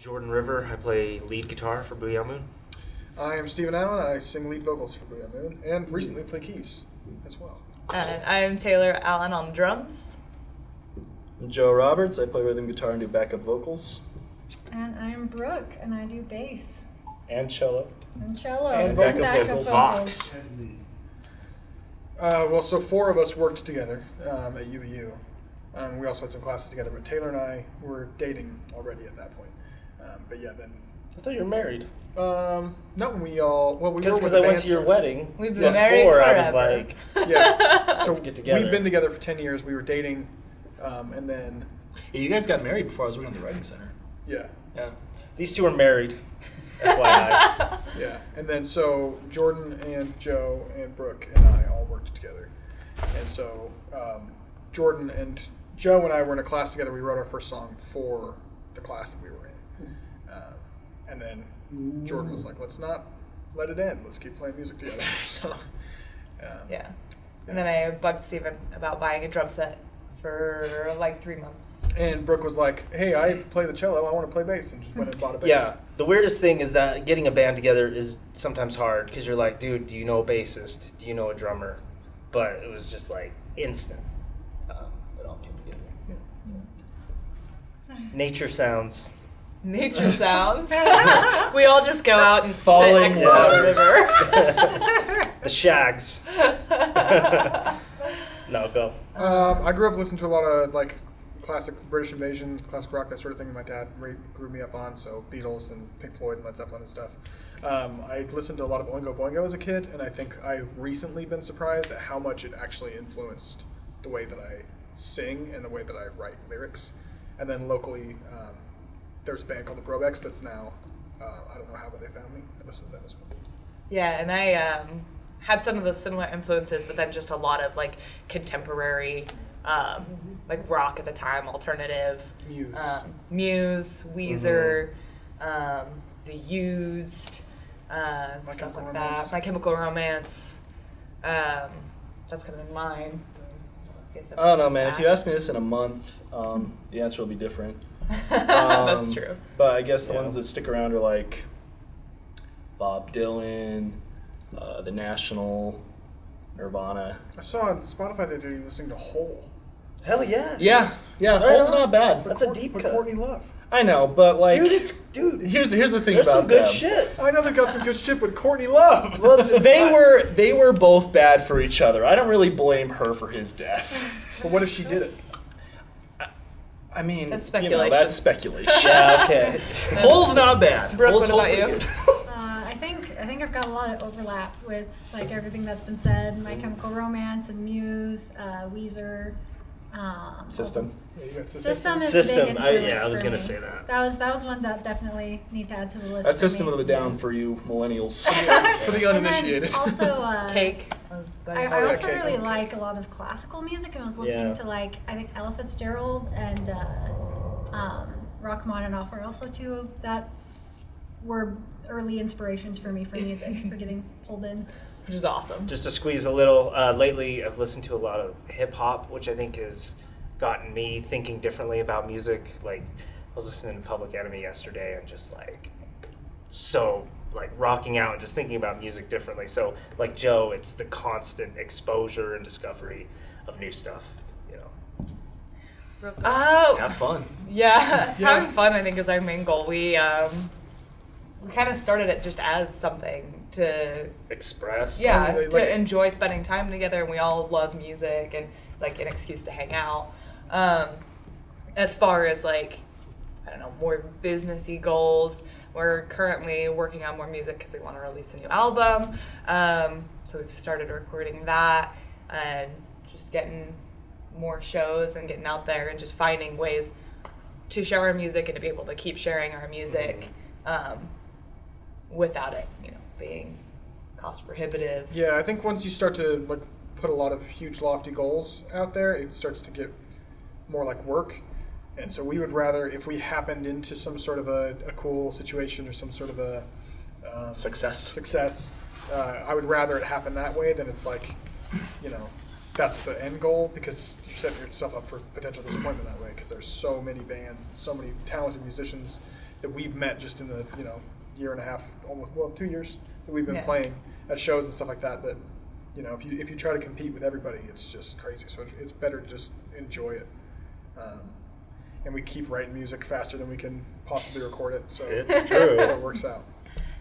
Jordan River. I play lead guitar for Booyah. I am Stephen Allen. I sing lead vocals for Booyah and recently play keys as well. And I'm Taylor Allen on drums. I'm Joe Roberts. I play rhythm guitar and do backup vocals. And I'm Brooke, and I do bass. And cello. And cello. And backup vocals. Vox. Well, so four of us worked together at UVU. We also had some classes together, but Taylor and I were dating already at that point. But yeah, then... I thought you were married. Not when we all... Well, we were because I went to your wedding. We've been married forever. I was like... Yeah. So let's get together. We've been together for 10 years. We were dating, and then... Yeah, you guys got married before I was working at the Writing Center. Yeah. Yeah. These two are married. FYI. Yeah. And then so Jordan and Joe and Brooke and I all worked together. And so Jordan and Joe and I were in a class together. We wrote our first song for the class that we were in. And then Jordan was like, let's not let it end. Let's keep playing music together. So, yeah. And then I bugged Steven about buying a drum set for like 3 months. And Brooke was like, hey, I play the cello. I want to play bass. And just went and bought a bass. Yeah. The weirdest thing is that getting a band together is sometimes hard because you're like, dude, do you know a bassist? Do you know a drummer? But it was just like instant. It all came together. Yeah. Nature sounds. Nature sounds. We all just go out and Falling sit next to the river. The shags. No, go. I grew up listening to a lot of like classic British Invasion, classic rock, that sort of thing that my dad grew me up on, so Beatles and Pink Floyd and Led Zeppelin and stuff. I listened to a lot of Oingo Boingo as a kid, and I think I've recently been surprised at how much it actually influenced the way that I sing and the way that I write lyrics. And then locally, there's a band called the Probex that's now, I don't know how, but they found me. I listened to them as well. Yeah, and I had some of the similar influences, but then just a lot of like contemporary, like rock at the time, alternative. Muse, Weezer, The Used, stuff like that. My Chemical Romance. That's kind of mine. I don't know, man. If you ask me this in a month, the answer will be different. That's true. But I guess the ones that stick around are like Bob Dylan, The National, Nirvana. I saw on Spotify that you're listening to Hole. Hell yeah. Yeah, Right Hole's on. not bad. That's a deep cut. Courtney Love. I know, but like, Dude, here's the thing there's about some good them. shit. I know they got some good shit, but Courtney Love. Well, They were both bad for each other. I don't really blame her for his death. But what if she did it? I mean, That's speculation. That's speculation. Yeah, okay. Hole's not bad. Brooke, Hole's what about you? pretty good. I think I've got a lot of overlap with like everything that's been said. My Chemical Romance and Muse, Weezer. System. Yeah, you got System is System. a big influence I was for gonna me. say that. That was one that definitely need to add to the list. That's for System me. of a Down for you millennials. For the uninitiated. And then also, Cake. I also Cake, really okay. like a lot of classical music. I was listening Yeah. to like I think Ella Fitzgerald and Rachmaninoff are also two that were early inspirations for me for music for getting pulled in. Which is awesome. Just to squeeze a little, lately I've listened to a lot of hip hop, which I think has gotten me thinking differently about music. Like, I was listening to Public Enemy yesterday and just like, so like rocking out and just thinking about music differently. So like Joe, it's the constant exposure and discovery of new stuff, you know. Oh, Have fun. yeah. Having fun, I think, is our main goal. We kind of started it just as something to Express. yeah, Like- to enjoy spending time together, and we all love music and like an excuse to hang out. As far as like, I don't know, more businessy goals, we're currently working on more music because we want to release a new album. So we've started recording that and just getting more shows and getting out there and just finding ways to share our music and to be able to keep sharing our music without it, you know, being cost prohibitive. Yeah, I think once you start to like put a lot of huge lofty goals out there, it starts to get more like work. And so we would rather, if we happened into some sort of a cool situation or some sort of a success, I would rather it happen that way than it's like, you know, that's the end goal, because you're setting yourself up for potential disappointment that way, because there's so many bands and so many talented musicians that we've met just in the year and a half, almost 2 years that we've been Yeah. playing at shows and stuff like that. That if you try to compete with everybody, it's just crazy. So it's better to just enjoy it. And we keep writing music faster than we can possibly record it. So It's true. so it works out.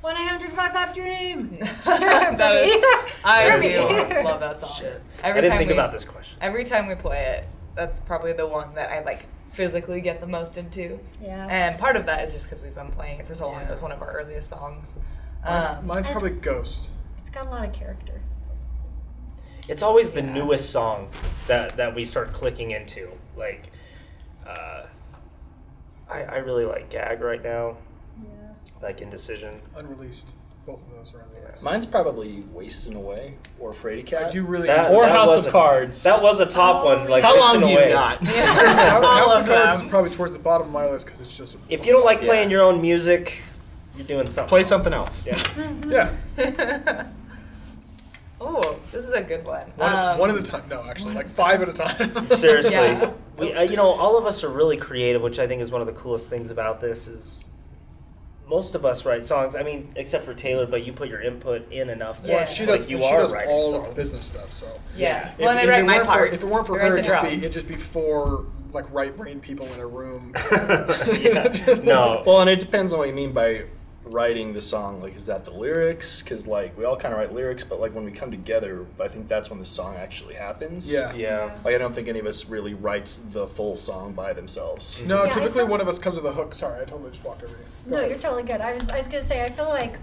1-800-55-DREAM. That is, I For me. do love that song. Shit. Every I didn't time think we- about this question. Every time we play it, that's probably the one that I like physically get the most into. Yeah. And part of that is just because we've been playing it for so long. Yeah. It was one of our earliest songs. Mine's As- probably Ghost. It's got a lot of character. It's always the Yeah. newest song that we start clicking into. Like, I really like Gag right now. Yeah. Like Indecision. Unreleased. Both of those are unreleased. Mine's probably Wasting Away or Fraidy Cat. I do really That- enjoy Or that House was of a- Cards. That was a top Oh, one. Like, How long Wasting do you Away. got? House All of of Cards them. is probably towards the bottom of my list because it's just. If you don't like playing Yeah. your own music, you're doing something. Play something else. Yeah. Yeah. Oh, this is a good one. One at a time. No, actually, like 5 at a time. Seriously. Yeah. We, all of us are really creative, which I think is one of the coolest things about this is most of us write songs. I mean, except for Taylor, but you put your input in enough. Yeah. that She it's does. like you she are does writing all songs. of the business stuff. So. Yeah. If- Well, and I if write it my weren't for- parts. If it weren't for I write her, the drums. it'd just be 4 like right brain people in a room. Yeah. No. Well, and it depends on what you mean by writing the song. Like, is that the lyrics? Because, like, we all kind of write lyrics, but, like, when we come together, I think that's when the song actually happens. Yeah. Yeah. Like, I don't think any of us really writes the full song by themselves. No, Yeah, I typically feel- one of us comes with a hook. Sorry, I totally just walked over you. Go No, ahead. you're totally good. I was gonna say, I feel like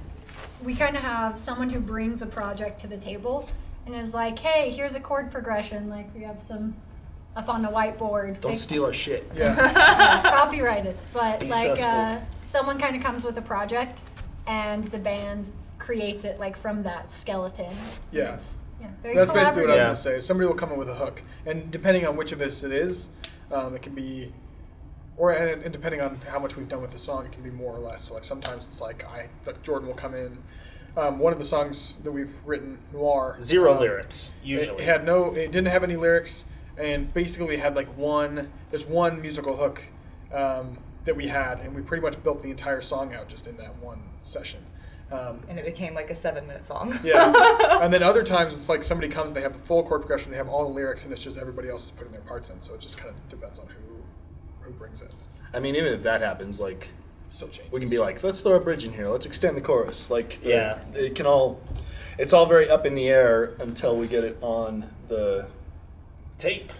we kind of have someone who brings a project to the table and is like, hey, here's a chord progression. Like we have some up on the whiteboard. Don't They- steal our shit. Yeah. copyrighted, but Be like successful. someone kind of comes with a project and the band creates it like from that skeleton. Yeah. It's, yeah, very That's basically what I was Yeah. going to say. Somebody will come in with a hook, and depending on which of us it is, it can be, and depending on how much we've done with the song, it can be more or less. So like sometimes it's like Jordan will come in. One of the songs that we've written, Noir, Zero lyrics, usually. It didn't have any lyrics, and basically we had like there's one musical hook that we had, and we pretty much built the entire song out just in that one session. And it became like a 7-minute song. Yeah. And then other times it's like somebody comes, they have the full chord progression, they have all the lyrics, and it's just everybody else is putting their parts in. So it just kind of depends on who brings it. I mean, even if that happens, like, Still changes. we can be like, let's throw a bridge in here. Let's extend the chorus. Like, Yeah. it's all very up in the air until we get it on the Tape.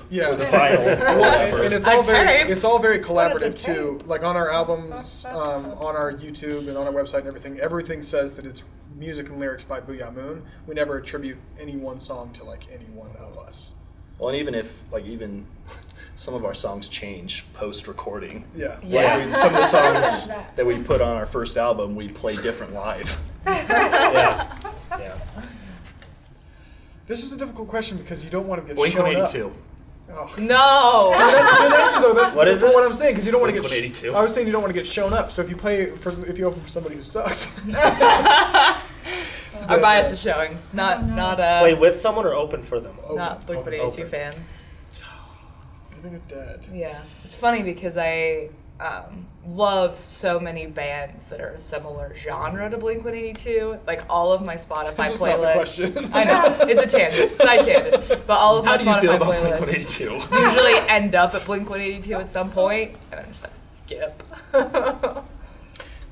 Yeah. or the vinyl. or Well, whatever. and it's A all very tape? it's all very What is a collaborative too. tape? Like on our albums, on our YouTube and on our website and everything, everything says that it's music and lyrics by Booyah Moon. We never attribute any one song to like any one of us. Well, and even if, like, even some of our songs change post-recording. Yeah. Yeah. Like, some of the songs That. that we put on our first album, we play different live. Yeah. Yeah. This is a difficult question because you don't want to get shown up. Blink-182. Oh. No. That's a good answer though. That's What is that's it? what I'm saying because you don't want to get. Blink-182. I was saying you don't want to get shown up. So if you open for somebody who sucks. Our bias is showing. Not Oh, no. not Play with someone or open for them? not Blink-182 Open. fans. Living or dead. Yeah, it's funny because I love so many bands that are a similar genre to Blink-182. Like all of my Spotify This is playlists. not the question. I know it's a tangent, side tangent, but all of How my do you Spotify feel about playlists Blink-182? usually end up at Blink-182 at some point, and I'm just like skip.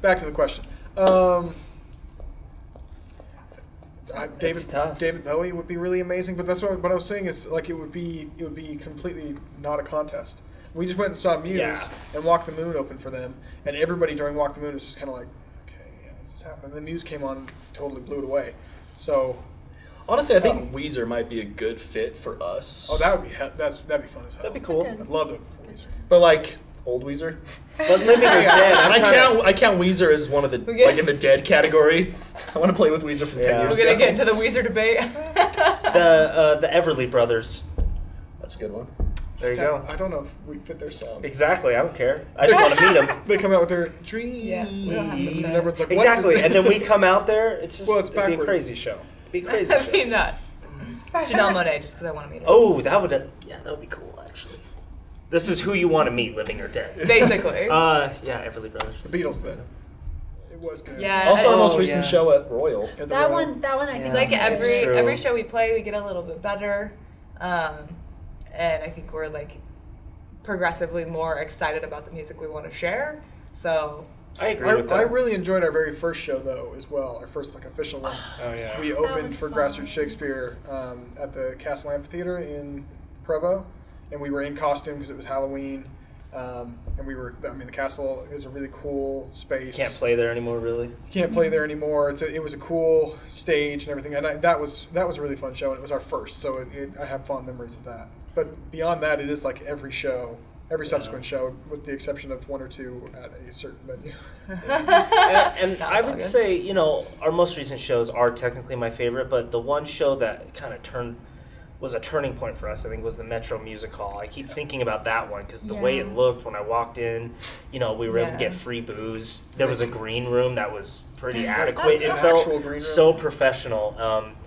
Back to the question. It's tough. David Bowie would be really amazing, but that's what I was saying is like it would be completely not a contest. We just went and saw Muse Yeah. and Walk the Moon open for them, and everybody during Walk the Moon was just kind of like, okay, yeah, this is happening. And then Muse came on, and totally blew it away. So, Honestly, I think Weezer might be a good fit for us. that'd be fun as hell. That'd be cool. Good. I'd love it. But, like, old Weezer. But living or dead. And I'm I count Weezer as one of the, Okay. like, in the dead category. I want to play with Weezer from 10 Yeah. years We're gonna ago. get into the Weezer debate. the Everly Brothers. That's a good one. There you go. I don't know if we fit their sound. Exactly. I don't care. I just want to meet them. They come out with their dream. Yeah, we don't have to And fit. everyone's like, what Exactly. is And then we come out there. It's just Well, it's it'd be a backwards. crazy show. It'd be a crazy I show. mean, not Janelle Monáe, just because I want to meet her. Oh, that would be cool actually. This is who you want to meet, living or dead. Basically. Yeah, Everly Brothers. The Beatles then. It was good. Yeah. Also, our most Oh, recent yeah. show at Royal. Yeah, the That Royal. one I think Yeah. It's like It's true. every show we play, we get a little bit better, and I think we're like progressively more excited about the music we want to share. So I agree with that. I really enjoyed our very first show though as well. Our first like official one. Oh yeah. We That opened was for fun. Grassroots Shakespeare at the Castle Amphitheater in Provo, and we were in costume because it was Halloween. And we were. I mean, the castle is a really cool space. Can't play there anymore, really. Can't play there anymore. It was a cool stage and everything, and that was a really fun show, and it was our first, so I have fond memories of that. But beyond that, it is like every show, every subsequent show, with the exception of one or two at a certain venue. And No, I it's all would good. say, you know, our most recent shows are technically my favorite, but the one show that kind of was a turning point for us, I think, was the Metro Music Hall. I keep thinking about that one because the way it Yeah. looked when I walked in, you know, we were able to Yeah. get free booze. There was a green room that was pretty adequate. It An felt actual green room? so professional.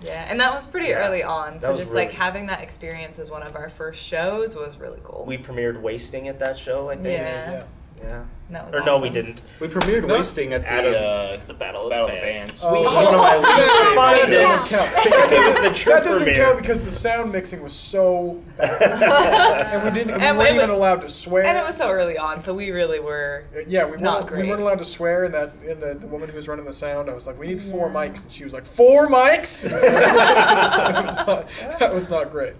yeah, and that was pretty Yeah. early on. That So was just like really- having that experience as one of our first shows was really cool. We premiered Wasting at that show, I think. Yeah. Yeah. And that was Or no, we awesome. didn't. We premiered No. Wasting at At the the Battle of Battle the of the Bands. Bands. Oh. Which is one of my least That favorite. doesn't count. It was the true That doesn't premiere. count because the sound mixing was so bad, and we didn't. We And weren't it even was- allowed to swear. And it was so early on, so we really were. Yeah, we Not weren't, we great. weren't allowed to swear. And the woman who was running the sound, I was like, we need 4 Yeah. mics, and she was like, 4 mics. That was not great.